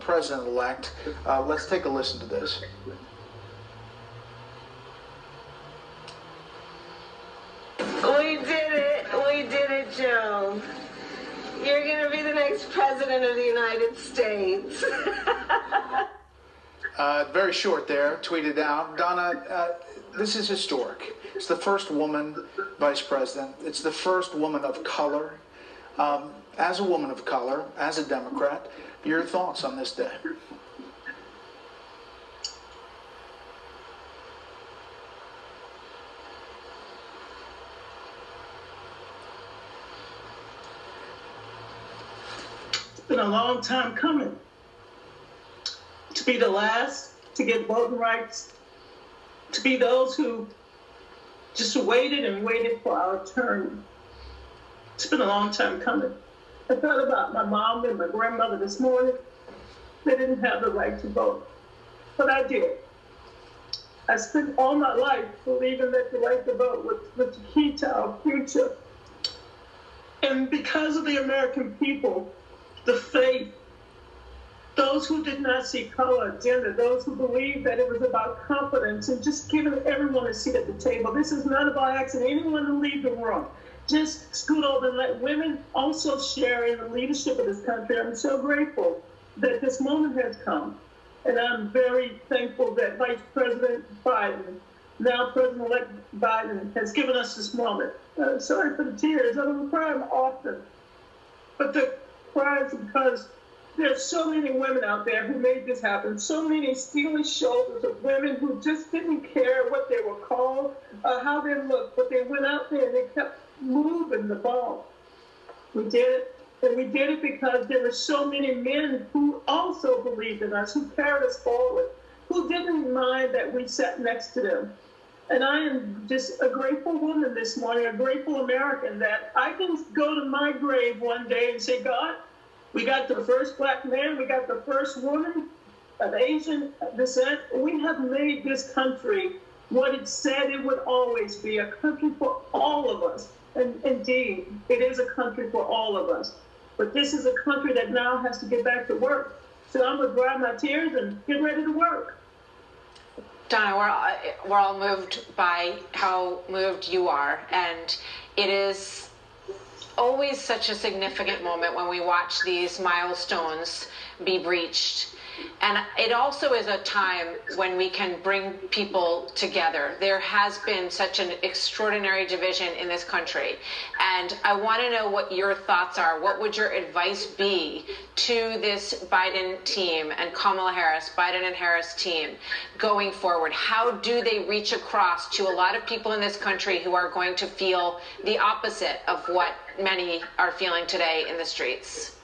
president-elect. Let's take a listen to this. We did it, Joe. You're going to be the next president of the United States. Very short there, tweeted out. Donna, this is historic. It's the first woman vice president. It's the first woman of color. As a woman of color, as a Democrat, your thoughts on this day? It's been a long time coming. To be the last to get voting rights, to be those who just waited and waited for our turn. It's been a long time coming. I thought about my mom and my grandmother this morning. They didn't have the right to vote, but I did. I spent all my life believing that the right to vote was the key to our future. And because of the American people, the faith, those who did not see color, gender, those who believed that it was about confidence and just giving everyone a seat at the table. This is not about asking anyone to leave the room. Just scoot over and let women also share in the leadership of this country. I'm so grateful that this moment has come. And I'm very thankful that Vice President Biden, now President-elect Biden, has given us this moment. Sorry for the tears. I don't cry often. But the cries because there's so many women out there who made this happen, so many steely shoulders of women who just didn't care what they were called, how they looked, but they went out there and they kept moving the ball. We did it, and we did it because there were so many men who also believed in us, who carried us forward, who didn't mind that we sat next to them. And I am just a grateful woman this morning, a grateful American, that I can go to my grave one day and say, God, we got the first black man, we got the first woman of Asian descent. We have made this country what it said it would always be, a country for all of us. And indeed, it is a country for all of us. But this is a country that now has to get back to work. So I'm going to dry my tears and get ready to work. Donna, we're all moved by how moved you are. And it is always such a significant moment when we watch these milestones be breached. And it also is a time when we can bring people together. There has been such an extraordinary division in this country. And I want to know what your thoughts are. What would your advice be to this Biden team and Kamala Harris, Biden and Harris team going forward? How do they reach across to a lot of people in this country who are going to feel the opposite of what many are feeling today in the streets?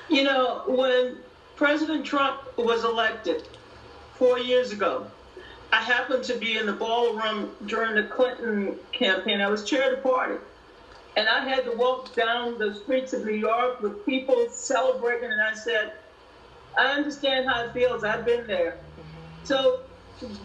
You know, when President Trump was elected 4 years ago, I happened to be in the ballroom during the Clinton campaign. I was chair of the party. And I had to walk down the streets of New York with people celebrating. And I said, I understand how it feels. I've been there. So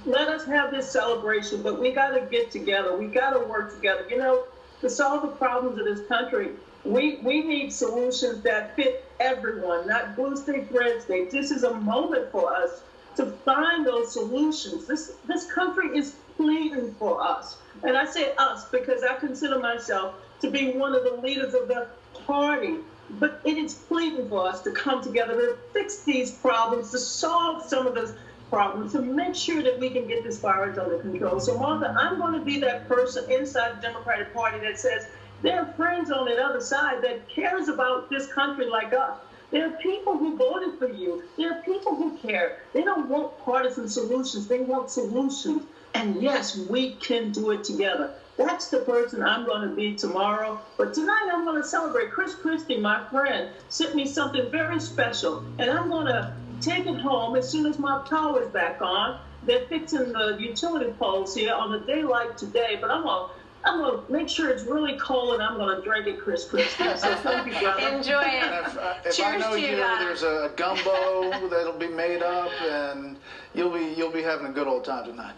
let us have this celebration. But we got to get together. We got to work together. You know, to solve the problems of this country, we need solutions that fit everyone, not blue state, red state. This is a moment for us to find those solutions. This country is pleading for us. And I say us because I consider myself to be one of the leaders of the party. But it is pleading for us to come together to fix these problems, to solve some of those problems, to make sure that we can get this virus under control. So, Martha, I'm going to be that person inside the Democratic Party that says, there are friends on the other side that cares about this country like us. There are people who voted for you. There are people who care. They don't want partisan solutions. They want solutions. And yes, we can do it together. That's the person I'm going to be tomorrow. But tonight I'm going to celebrate. Chris Christie, my friend, sent me something very special. And I'm going to take it home as soon as my power is back on. They're fixing the utility poles here on a day like today. But I'm going to make sure it's really cold, and I'm going to drink it, Chris Christie. So thank you, brother. Enjoy it. If I know you, there's a gumbo that'll be made up, and you'll be having a good old time tonight.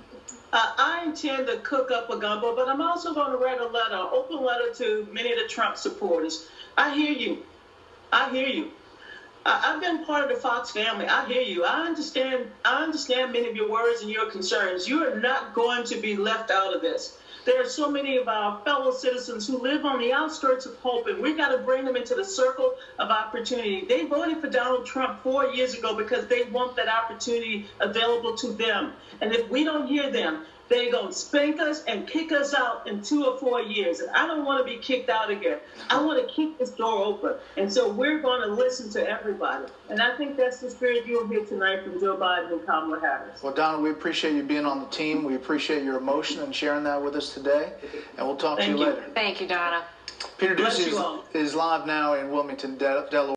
I intend to cook up a gumbo, but I'm also going to write a letter, an open letter to many of the Trump supporters. I hear you. I hear you. I've been part of the Fox family. I hear you. I understand many of your worries and your concerns. You are not going to be left out of this. There are so many of our fellow citizens who live on the outskirts of hope, and we've got to bring them into the circle of opportunity. They voted for Donald Trump 4 years ago because they want that opportunity available to them. And if we don't hear them, they're going to spank us and kick us out in 2 or 4 years. And I don't want to be kicked out again. I want to keep this door open. And so we're going to listen to everybody. And I think that's the spirit you'll hear tonight from Joe Biden and Kamala Harris. Well, Donna, we appreciate you being on the team. We appreciate your emotion and sharing that with us today. And we'll talk to you later. Thank you, Donna. Peter Ducey is live now in Wilmington, Delaware.